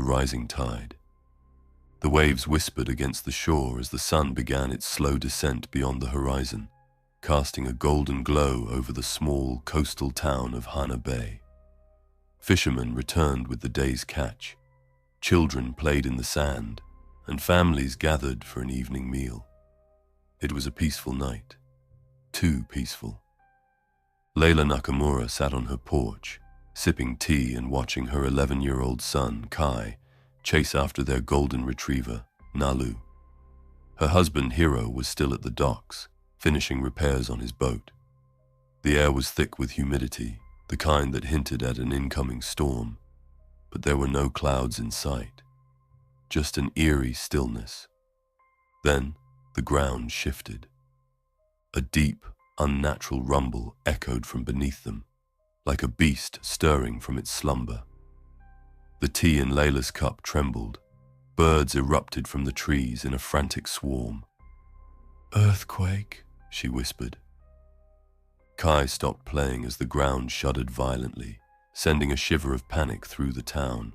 rising tide. The waves whispered against the shore as the sun began its slow descent beyond the horizon, casting a golden glow over the small coastal town of Hana Bay. Fishermen returned with the day's catch, children played in the sand, and families gathered for an evening meal. It was a peaceful night. Too peaceful. Layla Nakamura sat on her porch, sipping tea and watching her 11-year-old son, Kai, chase after their golden retriever, Nalu. Her husband, Hiro, was still at the docks, finishing repairs on his boat. The air was thick with humidity, the kind that hinted at an incoming storm, but there were no clouds in sight, just an eerie stillness. Then the ground shifted. A deep, unnatural rumble echoed from beneath them, like a beast stirring from its slumber. The tea in Layla's cup trembled. Birds erupted from the trees in a frantic swarm. "Earthquake," she whispered. Kai stopped playing as the ground shuddered violently, sending a shiver of panic through the town.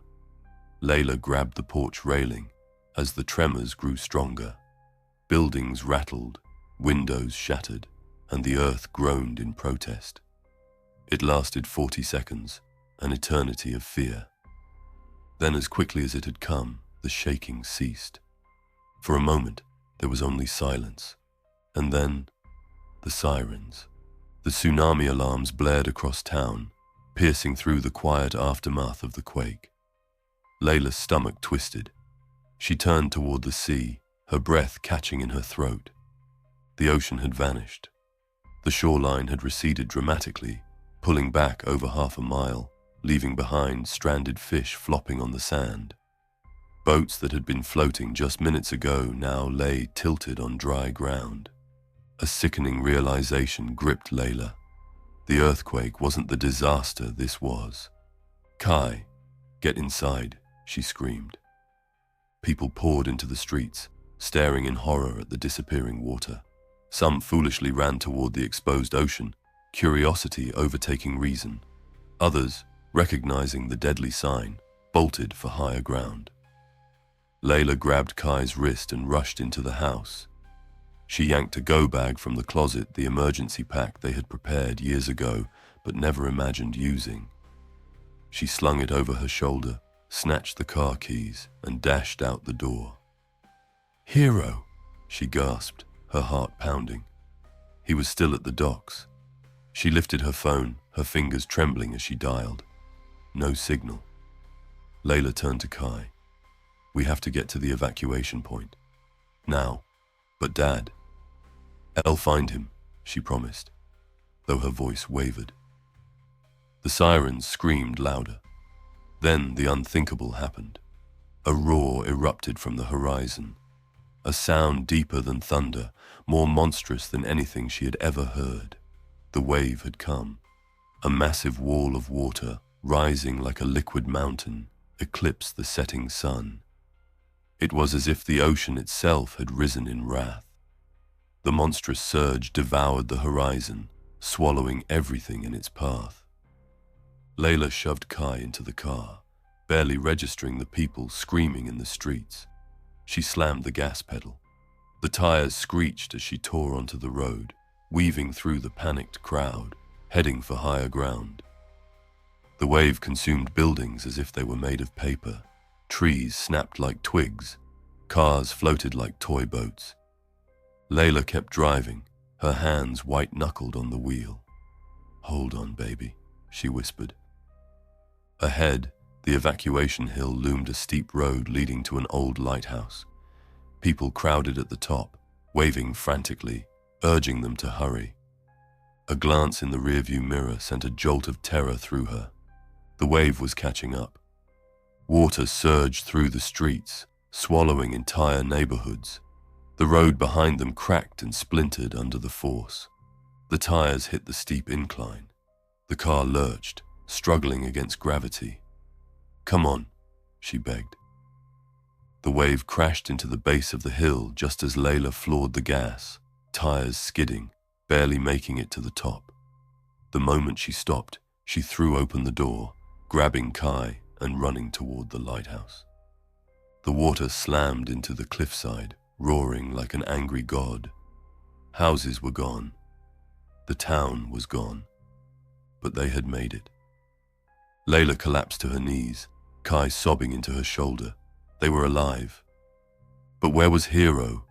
Layla grabbed the porch railing as the tremors grew stronger. Buildings rattled, windows shattered, and the earth groaned in protest. It lasted 40 seconds, an eternity of fear. Then, as quickly as it had come, the shaking ceased. For a moment, there was only silence. And then, the sirens. The tsunami alarms blared across town, piercing through the quiet aftermath of the quake. Layla's stomach twisted. She turned toward the sea, her breath catching in her throat. The ocean had vanished. The shoreline had receded dramatically, pulling back over half a mile, leaving behind stranded fish flopping on the sand. Boats that had been floating just minutes ago now lay tilted on dry ground. A sickening realization gripped Layla. The earthquake wasn't the disaster this was. "Kai, get inside," she screamed. People poured into the streets, staring in horror at the disappearing water. Some foolishly ran toward the exposed ocean, curiosity overtaking reason. Others, recognizing the deadly sign, bolted for higher ground. Layla grabbed Kai's wrist and rushed into the house. She yanked a go-bag from the closet, the emergency pack they had prepared years ago but never imagined using. She slung it over her shoulder, snatched the car keys, and dashed out the door. "Hiro," she gasped, her heart pounding. He was still at the docks. She lifted her phone, her fingers trembling as she dialed. No signal. Layla turned to Kai. "We have to get to the evacuation point. Now." "But Dad." "I'll find him," she promised, though her voice wavered. The sirens screamed louder. Then the unthinkable happened. A roar erupted from the horizon. A sound deeper than thunder, more monstrous than anything she had ever heard. The wave had come. A massive wall of water, rising like a liquid mountain, eclipsed the setting sun. It was as if the ocean itself had risen in wrath. The monstrous surge devoured the horizon, swallowing everything in its path. Layla shoved Kai into the car, barely registering the people screaming in the streets. She slammed the gas pedal. The tires screeched as she tore onto the road, weaving through the panicked crowd, heading for higher ground. The wave consumed buildings as if they were made of paper. Trees snapped like twigs. Cars floated like toy boats. Layla kept driving, her hands white-knuckled on the wheel. "Hold on, baby," she whispered. Ahead, the evacuation hill loomed a steep road leading to an old lighthouse. People crowded at the top, waving frantically, urging them to hurry. A glance in the rearview mirror sent a jolt of terror through her. The wave was catching up. Water surged through the streets, swallowing entire neighborhoods. The road behind them cracked and splintered under the force. The tires hit the steep incline. The car lurched, struggling against gravity. "Come on," she begged. The wave crashed into the base of the hill just as Layla floored the gas, tires skidding, barely making it to the top. The moment she stopped, she threw open the door, grabbing Kai and running toward the lighthouse. The water slammed into the cliffside, roaring like an angry god. Houses were gone. The town was gone. But they had made it. Layla collapsed to her knees, Kai sobbing into her shoulder. They were alive. But where was Hero?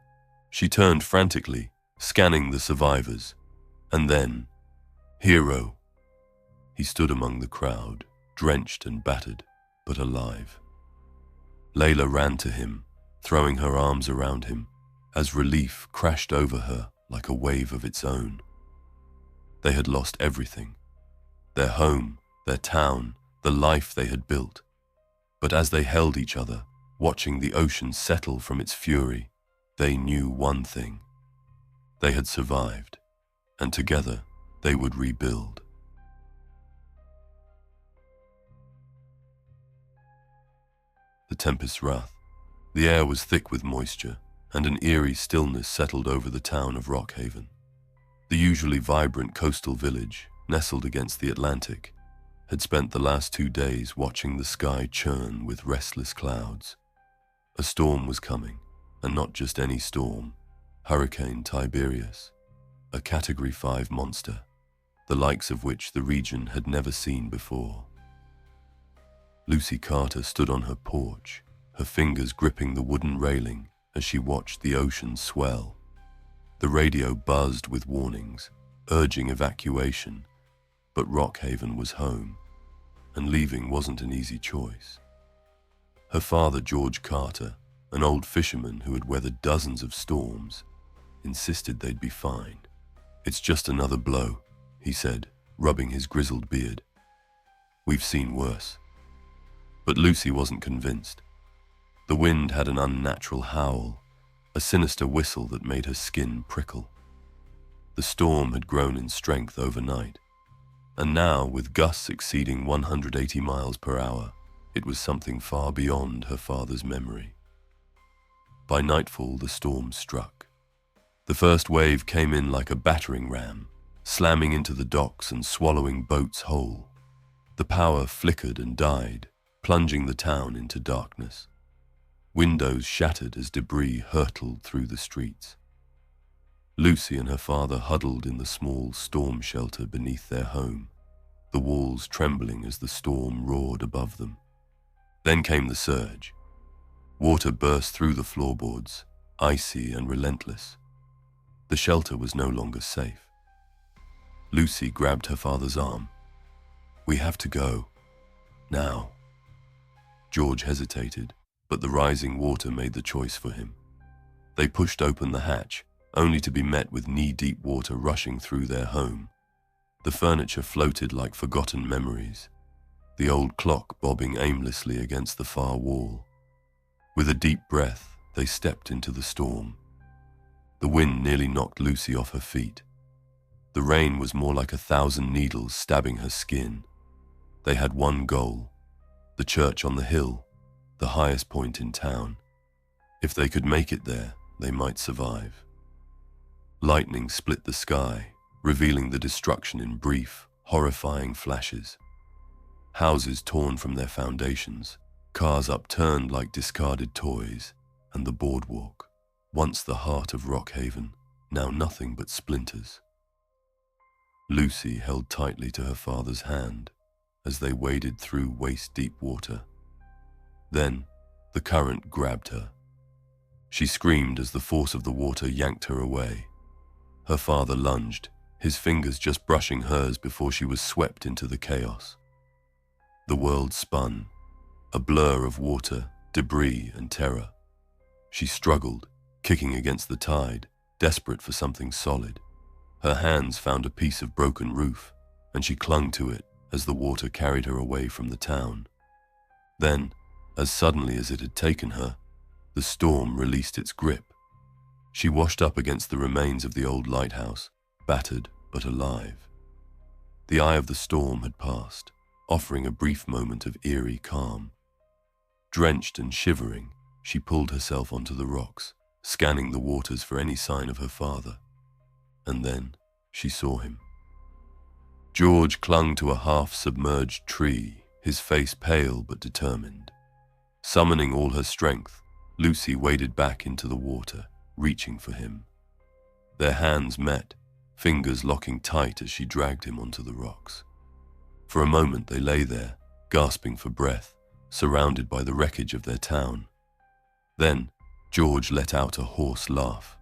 She turned frantically, scanning the survivors. And then, Hero. He stood among the crowd, drenched and battered, but alive. Layla ran to him, throwing her arms around him, as relief crashed over her like a wave of its own. They had lost everything. Their home, their town, the life they had built. But as they held each other, watching the ocean settle from its fury, they knew one thing. They had survived, and together they would rebuild. The tempest's wrath. The air was thick with moisture, and an eerie stillness settled over the town of Rockhaven. The usually vibrant coastal village, nestled against the Atlantic, had spent the last 2 days watching the sky churn with restless clouds. A storm was coming, and not just any storm. Hurricane Tiberius, a Category 5 monster, the likes of which the region had never seen before. Lucy Carter stood on her porch, her fingers gripping the wooden railing as she watched the ocean swell. The radio buzzed with warnings, urging evacuation, but Rockhaven was home, and leaving wasn't an easy choice. Her father, George Carter, an old fisherman who had weathered dozens of storms, insisted they'd be fine. "It's just another blow," he said, rubbing his grizzled beard. "We've seen worse." But Lucy wasn't convinced. The wind had an unnatural howl, a sinister whistle that made her skin prickle. The storm had grown in strength overnight, and now, with gusts exceeding 180 miles per hour, it was something far beyond her father's memory. By nightfall, the storm struck. The first wave came in like a battering ram, slamming into the docks and swallowing boats whole. The power flickered and died, plunging the town into darkness. Windows shattered as debris hurtled through the streets. Lucy and her father huddled in the small storm shelter beneath their home, the walls trembling as the storm roared above them. Then came the surge. Water burst through the floorboards, icy and relentless. The shelter was no longer safe. Lucy grabbed her father's arm. "We have to go. Now." George hesitated, but the rising water made the choice for him. They pushed open the hatch, only to be met with knee-deep water rushing through their home. The furniture floated like forgotten memories, the old clock bobbing aimlessly against the far wall. With a deep breath, they stepped into the storm. The wind nearly knocked Lucy off her feet. The rain was more like 1,000 needles stabbing her skin. They had one goal: the church on the hill, the highest point in town. If they could make it there, they might survive. Lightning split the sky, revealing the destruction in brief, horrifying flashes. Houses torn from their foundations, cars upturned like discarded toys, and the boardwalk, once the heart of Rockhaven, now nothing but splinters. Lucy held tightly to her father's hand as they waded through waist-deep water. Then, the current grabbed her. She screamed as the force of the water yanked her away. Her father lunged, his fingers just brushing hers before she was swept into the chaos. The world spun, a blur of water, debris, and terror. She struggled, kicking against the tide, desperate for something solid. Her hands found a piece of broken roof, and she clung to it as the water carried her away from the town. Then, as suddenly as it had taken her, the storm released its grip. She washed up against the remains of the old lighthouse, battered but alive. The eye of the storm had passed, offering a brief moment of eerie calm. Drenched and shivering, she pulled herself onto the rocks, scanning the waters for any sign of her father. And then she saw him. George clung to a half-submerged tree, his face pale but determined. Summoning all her strength, Lucy waded back into the water, reaching for him. Their hands met, fingers locking tight as she dragged him onto the rocks. For a moment they lay there, gasping for breath, surrounded by the wreckage of their town. Then, George let out a hoarse laugh.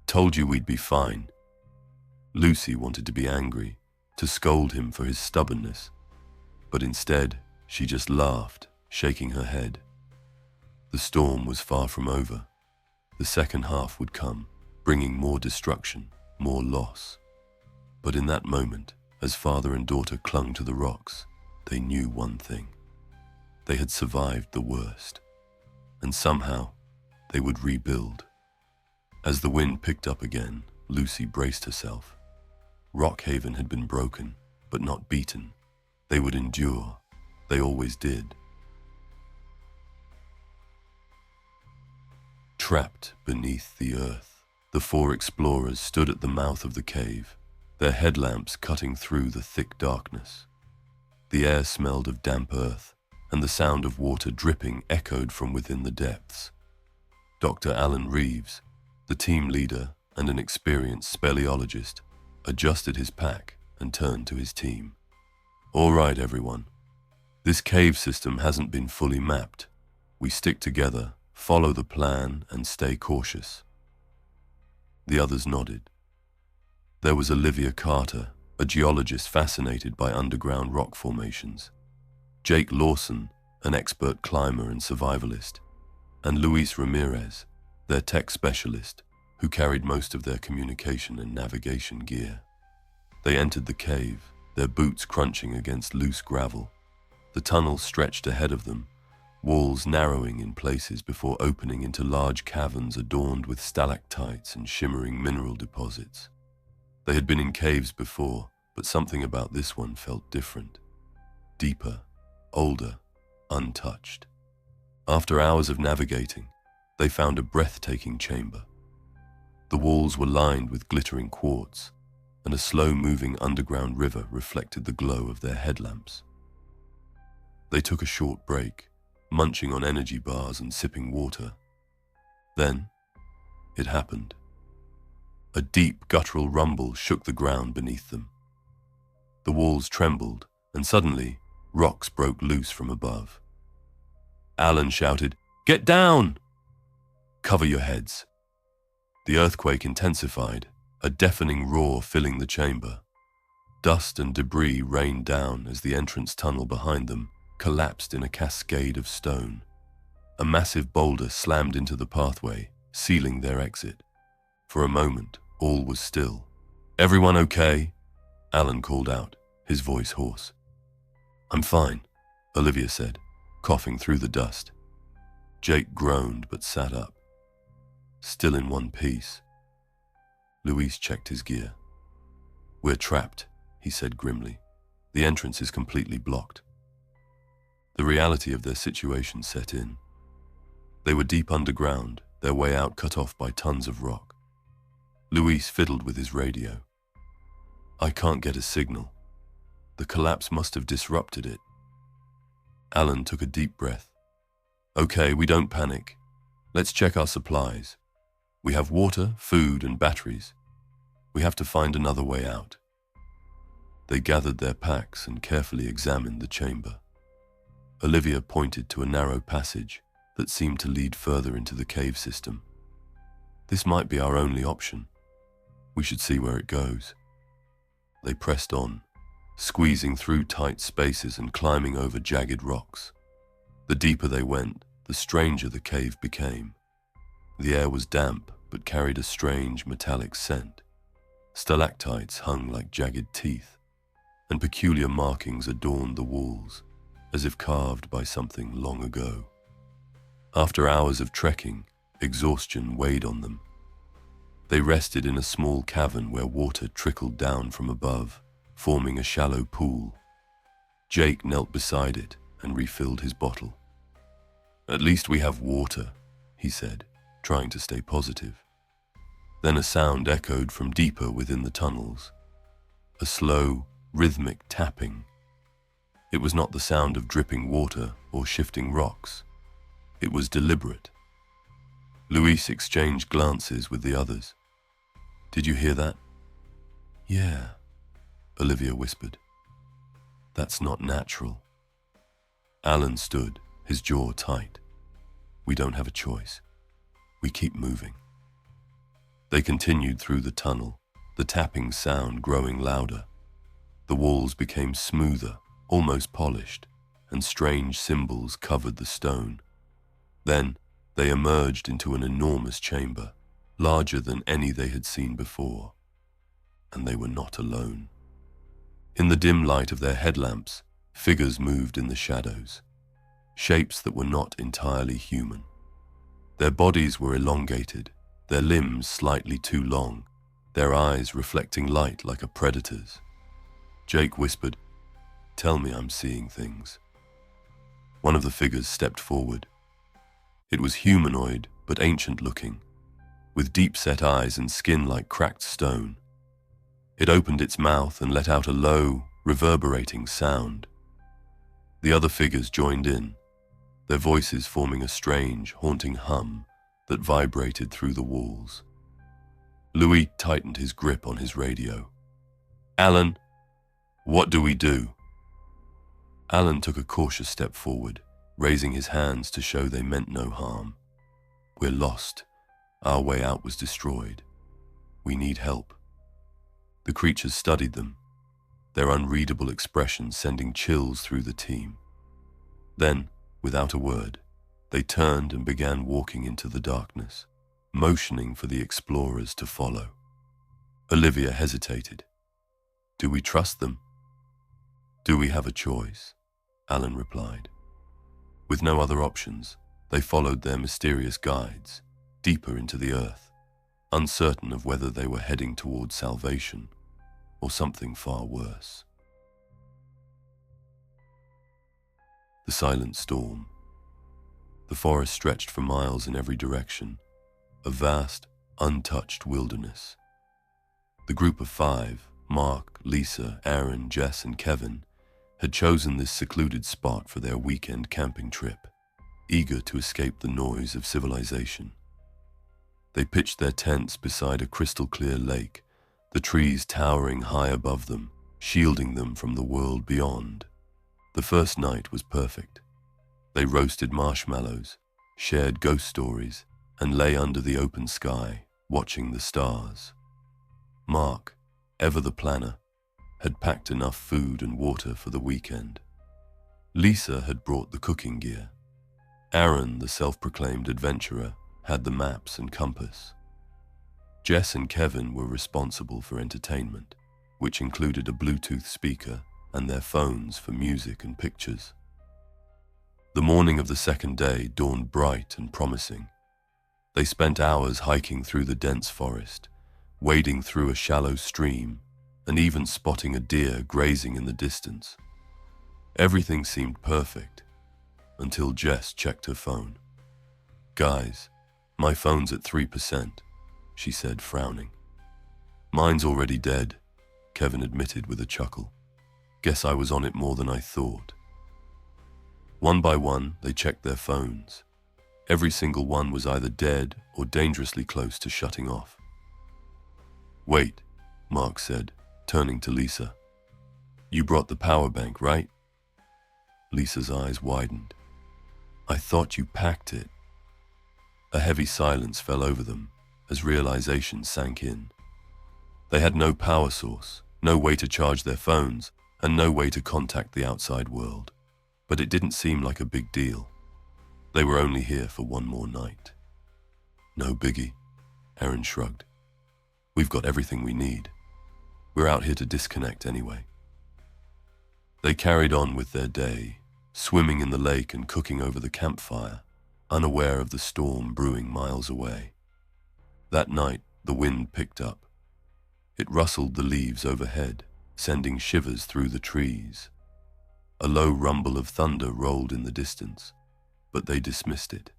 "Told you we'd be fine." Lucy wanted to be angry, to scold him for his stubbornness, but instead she just laughed, shaking her head. The storm was far from over. The second half would come, bringing more destruction, more loss. But in that moment, as father and daughter clung to the rocks, they knew one thing. They had survived the worst, and somehow they would rebuild. As the wind picked up again, Lucy braced herself. Rockhaven had been broken, but not beaten. They would endure. They always did. Trapped beneath the earth, the four explorers stood at the mouth of the cave, their headlamps cutting through the thick darkness. The air smelled of damp earth, and the sound of water dripping echoed from within the depths. Dr. Alan Reeves, the team leader and an experienced speleologist, adjusted his pack and turned to his team. "All right, everyone. This cave system hasn't been fully mapped. We stick together, follow the plan, and stay cautious." The others nodded. There was Olivia Carter, a geologist fascinated by underground rock formations, Jake Lawson, an expert climber and survivalist, and Luis Ramirez, their tech specialist, who carried most of their communication and navigation gear. They entered the cave, their boots crunching against loose gravel. The tunnel stretched ahead of them, walls narrowing in places before opening into large caverns adorned with stalactites and shimmering mineral deposits. They had been in caves before, but something about this one felt different. Deeper, older, untouched. After hours of navigating, they found a breathtaking chamber. The walls were lined with glittering quartz, and a slow-moving underground river reflected the glow of their headlamps. They took a short break, munching on energy bars and sipping water. Then, it happened. A deep guttural rumble shook the ground beneath them. The walls trembled, and suddenly, rocks broke loose from above. Alan shouted, "Get down! Cover your heads." The earthquake intensified, a deafening roar filling the chamber. Dust and debris rained down as the entrance tunnel behind them collapsed in a cascade of stone. A massive boulder slammed into the pathway, sealing their exit. For a moment, all was still. "Everyone okay?" Alan called out, his voice hoarse. "I'm fine," Olivia said, coughing through the dust. Jake groaned but sat up. Still in one piece. Luis checked his gear. "We're trapped," he said grimly. "The entrance is completely blocked." The reality of their situation set in. They were deep underground, their way out cut off by tons of rock. Luis fiddled with his radio. "I can't get a signal. The collapse must have disrupted it." Alan took a deep breath. "Okay, we don't panic. Let's check our supplies. We have water, food, and batteries. We have to find another way out." They gathered their packs and carefully examined the chamber. Olivia pointed to a narrow passage that seemed to lead further into the cave system. "This might be our only option. We should see where it goes." They pressed on, squeezing through tight spaces and climbing over jagged rocks. The deeper they went, the stranger the cave became. The air was damp, but carried a strange metallic scent. Stalactites hung like jagged teeth, and peculiar markings adorned the walls, as if carved by something long ago. After hours of trekking, exhaustion weighed on them. They rested in a small cavern where water trickled down from above, forming a shallow pool. Jake knelt beside it and refilled his bottle. "At least we have water," he said, trying to stay positive. Then a sound echoed from deeper within the tunnels. A slow, rhythmic tapping. It was not the sound of dripping water or shifting rocks. It was deliberate. Luis exchanged glances with the others. "Did you hear that?" "Yeah," Olivia whispered. "That's not natural." Alan stood, his jaw tight. "We don't have a choice. We keep moving." They continued through the tunnel, the tapping sound growing louder. The walls became smoother, almost polished, and strange symbols covered the stone. Then they emerged into an enormous chamber, larger than any they had seen before. And they were not alone. In the dim light of their headlamps, figures moved in the shadows, shapes that were not entirely human. Their bodies were elongated, their limbs slightly too long, their eyes reflecting light like a predator's. Jake whispered, "Tell me I'm seeing things." One of the figures stepped forward. It was humanoid, but ancient-looking, with deep-set eyes and skin like cracked stone. It opened its mouth and let out a low, reverberating sound. The other figures joined in, their voices forming a strange, haunting hum that vibrated through the walls. Louis tightened his grip on his radio. "Alan, what do we do?" Alan took a cautious step forward, raising his hands to show they meant no harm. "We're lost. Our way out was destroyed. We need help." The creatures studied them, their unreadable expressions sending chills through the team. Then, without a word, they turned and began walking into the darkness, motioning for the explorers to follow. Olivia hesitated. "Do we trust them?" "Do we have a choice?" Alan replied. With no other options, they followed their mysterious guides, deeper into the earth, uncertain of whether they were heading toward salvation or something far worse. The silent storm. The forest stretched for miles in every direction, a vast, untouched wilderness. The group of five, Mark, Lisa, Aaron, Jess, and Kevin, had chosen this secluded spot for their weekend camping trip, eager to escape the noise of civilization. They pitched their tents beside a crystal-clear lake, the trees towering high above them, shielding them from the world beyond. The first night was perfect. They roasted marshmallows, shared ghost stories, and lay under the open sky, watching the stars. Mark, ever the planner, had packed enough food and water for the weekend. Lisa had brought the cooking gear. Aaron, the self-proclaimed adventurer, had the maps and compass. Jess and Kevin were responsible for entertainment, which included a Bluetooth speaker and their phones for music and pictures. The morning of the second day dawned bright and promising. They spent hours hiking through the dense forest, wading through a shallow stream, and even spotting a deer grazing in the distance. Everything seemed perfect, until Jess checked her phone. "Guys, my phone's at 3%, she said, frowning. "Mine's already dead," Kevin admitted with a chuckle. "Guess I was on it more than I thought." One by one, they checked their phones. Every single one was either dead or dangerously close to shutting off. "Wait," Mark said, turning to Lisa. "You brought the power bank, right?" Lisa's eyes widened. "I thought you packed it." A heavy silence fell over them as realization sank in. They had no power source, no way to charge their phones, and no way to contact the outside world. But it didn't seem like a big deal. They were only here for one more night. "No biggie," Aaron shrugged. "We've got everything we need. We're out here to disconnect anyway." They carried on with their day, swimming in the lake and cooking over the campfire, unaware of the storm brewing miles away. That night, the wind picked up. It rustled the leaves overhead, sending shivers through the trees. A low rumble of thunder rolled in the distance, but they dismissed it.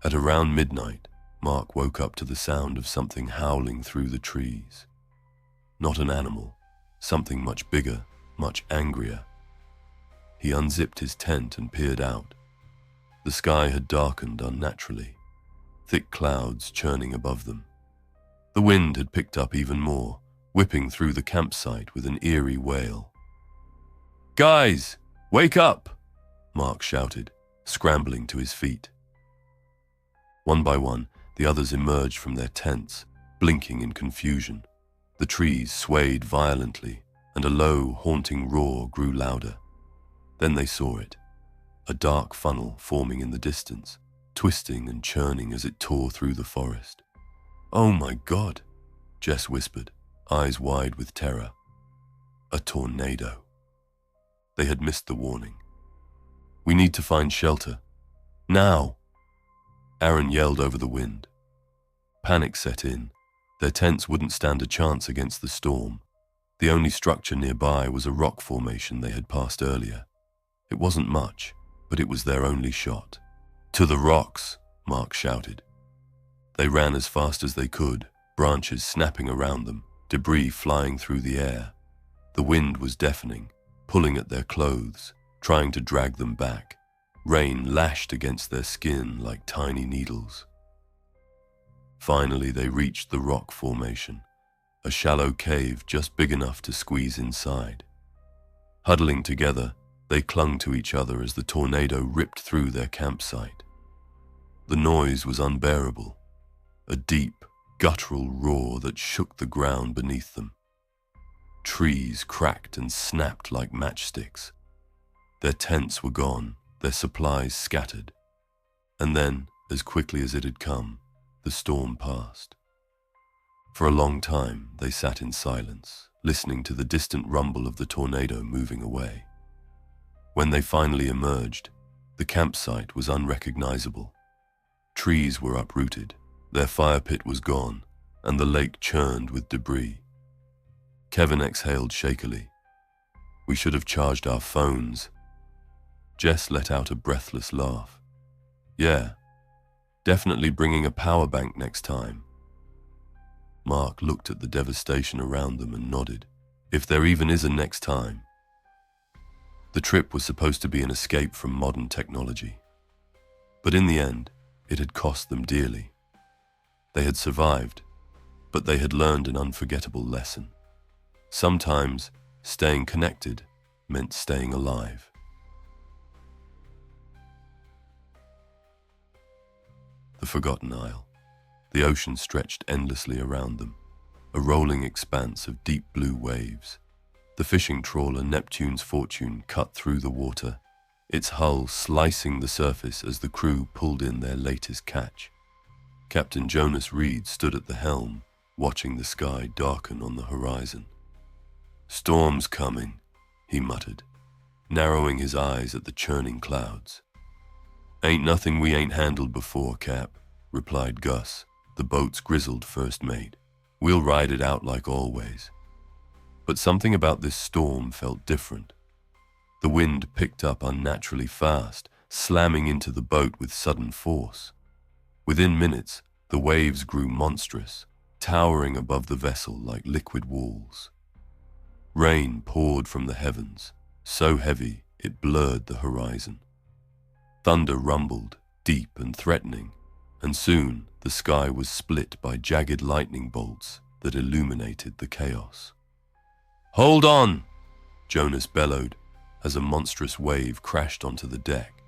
At around midnight, Mark woke up to the sound of something howling through the trees. Not an animal, something much bigger, much angrier. He unzipped his tent and peered out. The sky had darkened unnaturally, thick clouds churning above them. The wind had picked up even more, whipping through the campsite with an eerie wail. "Guys, wake up!" Mark shouted, scrambling to his feet. One by one, the others emerged from their tents, blinking in confusion. The trees swayed violently, and a low, haunting roar grew louder. Then they saw it, a dark funnel forming in the distance, twisting and churning as it tore through the forest. "Oh my God," Jess whispered, eyes wide with terror. A tornado. They had missed the warning. "We need to find shelter. Now!" Aaron yelled over the wind. Panic set in. Their tents wouldn't stand a chance against the storm. The only structure nearby was a rock formation they had passed earlier. It wasn't much, but it was their only shot. "To the rocks!" Mark shouted. They ran as fast as they could, branches snapping around them, debris flying through the air. The wind was deafening, pulling at their clothes, trying to drag them back. Rain lashed against their skin like tiny needles. Finally, they reached the rock formation, a shallow cave just big enough to squeeze inside. Huddling together, they clung to each other as the tornado ripped through their campsite. The noise was unbearable, a deep, guttural roar that shook the ground beneath them. Trees cracked and snapped like matchsticks. Their tents were gone, their supplies scattered. And then, as quickly as it had come, the storm passed. For a long time, they sat in silence, listening to the distant rumble of the tornado moving away. When they finally emerged, the campsite was unrecognizable. Trees were uprooted, their fire pit was gone, and the lake churned with debris. Kevin exhaled shakily. "We should have charged our phones." Jess let out a breathless laugh. "Yeah, definitely bringing a power bank next time." Mark looked at the devastation around them and nodded. "If there even is a next time." The trip was supposed to be an escape from modern technology. But in the end, it had cost them dearly. They had survived, but they had learned an unforgettable lesson. Sometimes, staying connected meant staying alive. The Forgotten Isle. The ocean stretched endlessly around them, a rolling expanse of deep blue waves. The fishing trawler Neptune's Fortune cut through the water, its hull slicing the surface as the crew pulled in their latest catch. Captain Jonas Reed stood at the helm, watching the sky darken on the horizon. "Storm's coming," he muttered, narrowing his eyes at the churning clouds. "Ain't nothing we ain't handled before, Cap," replied Gus, the boat's grizzled first mate. "We'll ride it out like always." But something about this storm felt different. The wind picked up unnaturally fast, slamming into the boat with sudden force. Within minutes, the waves grew monstrous, towering above the vessel like liquid walls. Rain poured from the heavens, so heavy it blurred the horizon. Thunder rumbled, deep and threatening, and soon the sky was split by jagged lightning bolts that illuminated the chaos. "Hold on!" Jonas bellowed as a monstrous wave crashed onto the deck.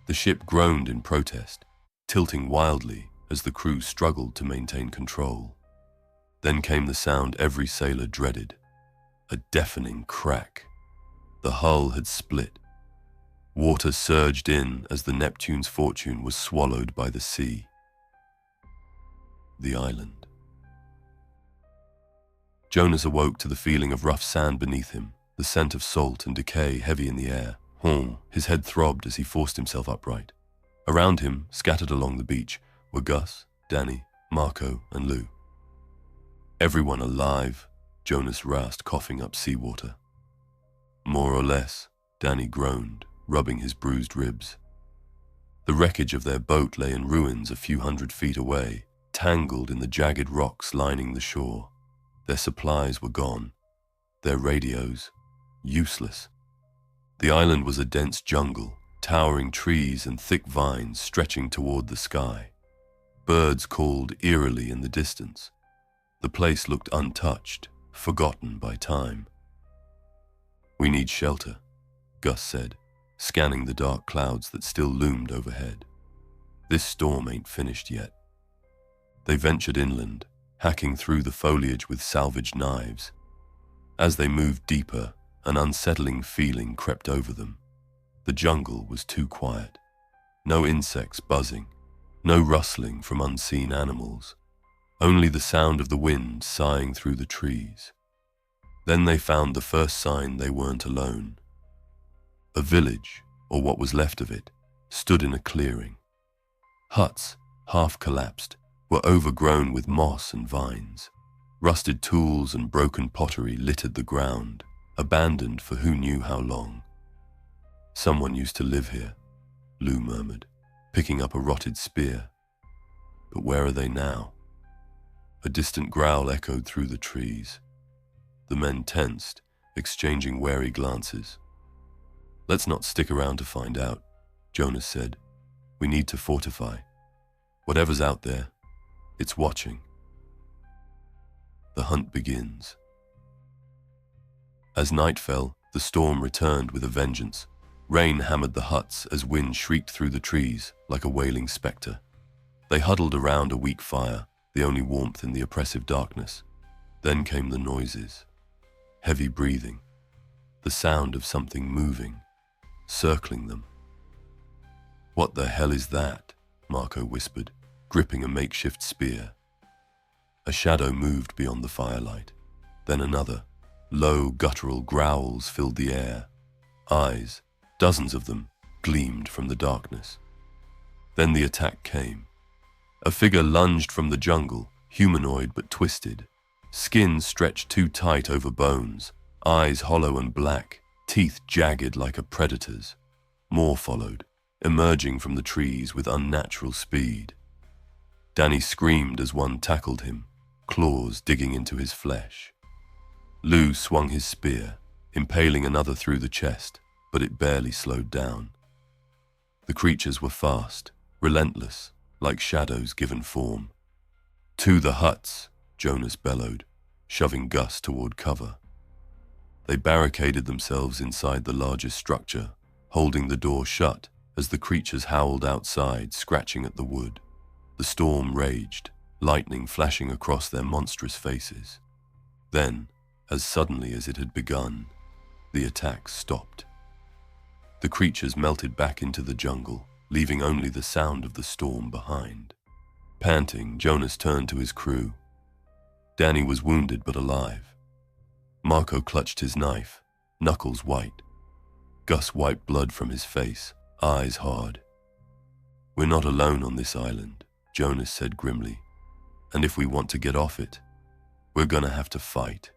The ship groaned in protest, tilting wildly as the crew struggled to maintain control. Then came the sound every sailor dreaded, a deafening crack. The hull had split. Water surged in as the Neptune's Fortune was swallowed by the sea. The island. Jonas awoke to the feeling of rough sand beneath him, the scent of salt and decay heavy in the air. His head throbbed as he forced himself upright. Around him, scattered along the beach, were Gus, Danny, Marco, and Lou. "Everyone alive?" Jonas rasped, coughing up seawater. "More or less," Danny groaned, rubbing his bruised ribs. The wreckage of their boat lay in ruins a few hundred feet away, tangled in the jagged rocks lining the shore. Their supplies were gone, their radios useless. The island was a dense jungle, towering trees and thick vines stretching toward the sky. Birds called eerily in the distance. The place looked untouched, forgotten by time. "We need shelter," Gus said, scanning the dark clouds that still loomed overhead. "This storm ain't finished yet." They ventured inland, hacking through the foliage with salvaged knives. As they moved deeper, an unsettling feeling crept over them. The jungle was too quiet. No insects buzzing, no rustling from unseen animals, only the sound of the wind sighing through the trees. Then they found the first sign they weren't alone. A village, or what was left of it, stood in a clearing. Huts, half collapsed, were overgrown with moss and vines. Rusted tools and broken pottery littered the ground, abandoned for who knew how long. "Someone used to live here," Lou murmured, picking up a rotted spear. "But where are they now?" A distant growl echoed through the trees. The men tensed, exchanging wary glances. "Let's not stick around to find out," Jonas said. "We need to fortify. Whatever's out there, it's watching." The hunt begins. As night fell, the storm returned with a vengeance. Rain hammered the huts as wind shrieked through the trees like a wailing spectre. They huddled around a weak fire, the only warmth in the oppressive darkness. Then came the noises. Heavy breathing. The sound of something moving, circling them. "What the hell is that?" Marco whispered, gripping a makeshift spear. A shadow moved beyond the firelight. Then another. Low, guttural growls filled the air. Eyes, dozens of them, gleamed from the darkness. Then the attack came. A figure lunged from the jungle, humanoid but twisted. Skin stretched too tight over bones, eyes hollow and black, teeth jagged like a predator's. More followed, emerging from the trees with unnatural speed. Danny screamed as one tackled him, claws digging into his flesh. Lou swung his spear, impaling another through the chest, but it barely slowed down. The creatures were fast, relentless, like shadows given form. "To the huts," Jonas bellowed, shoving Gus toward cover. They barricaded themselves inside the largest structure, holding the door shut as the creatures howled outside, scratching at the wood. The storm raged, lightning flashing across their monstrous faces. Then, as suddenly as it had begun, the attack stopped. The creatures melted back into the jungle, leaving only the sound of the storm behind. Panting, Jonas turned to his crew. Danny was wounded but alive. Marco clutched his knife, knuckles white. Gus wiped blood from his face, eyes hard. "We're not alone on this island," Jonas said grimly. "And if we want to get off it, we're gonna have to fight."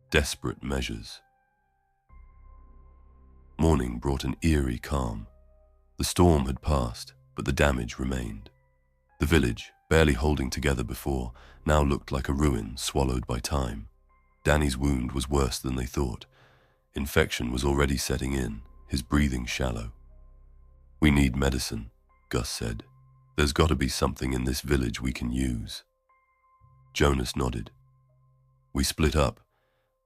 Desperate measures. Morning brought an eerie calm. The storm had passed, but the damage remained. The village, barely holding together before, now looked like a ruin swallowed by time. Danny's wound was worse than they thought. Infection was already setting in, his breathing shallow. "We need medicine," Gus said. "There's got to be something in this village we can use." Jonas nodded. "We split up.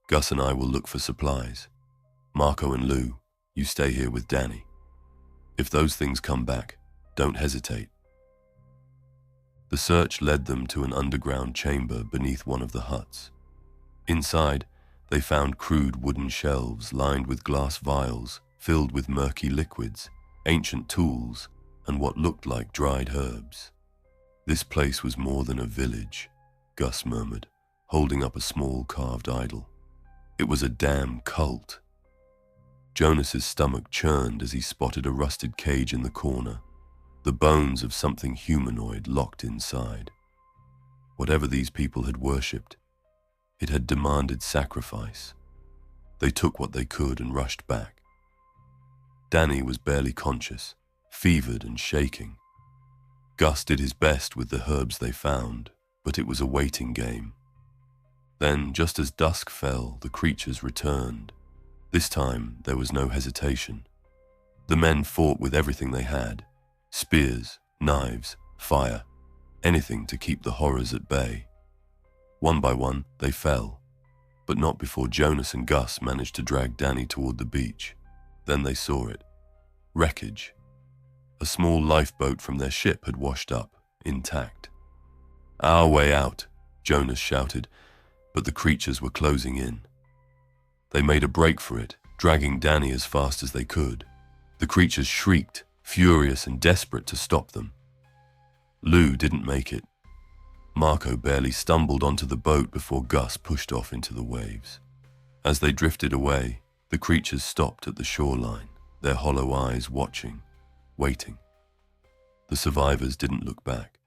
Gus and I will look for supplies. Marco and Lou, you stay here with Danny. If those things come back, don't hesitate." The search led them to an underground chamber beneath one of the huts. Inside, they found crude wooden shelves lined with glass vials filled with murky liquids, ancient tools, and what looked like dried herbs. "This place was more than a village," Gus murmured, holding up a small carved idol. "It was a damn cult." Jonas's stomach churned as he spotted a rusted cage in the corner, the bones of something humanoid locked inside. Whatever these people had worshipped, it had demanded sacrifice. They took what they could and rushed back. Danny was barely conscious, fevered and shaking. Gus did his best with the herbs they found, but it was a waiting game. Then, just as dusk fell, the creatures returned. This time, there was no hesitation. The men fought with everything they had: spears, knives, fire, anything to keep the horrors at bay. One by one, they fell, but not before Jonas and Gus managed to drag Danny toward the beach. Then they saw it. Wreckage. A small lifeboat from their ship had washed up, intact. "Our way out," Jonas shouted, but the creatures were closing in. They made a break for it, dragging Danny as fast as they could. The creatures shrieked, furious and desperate to stop them. Lou didn't make it. Marco barely stumbled onto the boat before Gus pushed off into the waves. As they drifted away, the creatures stopped at the shoreline, their hollow eyes watching, waiting. The survivors didn't look back.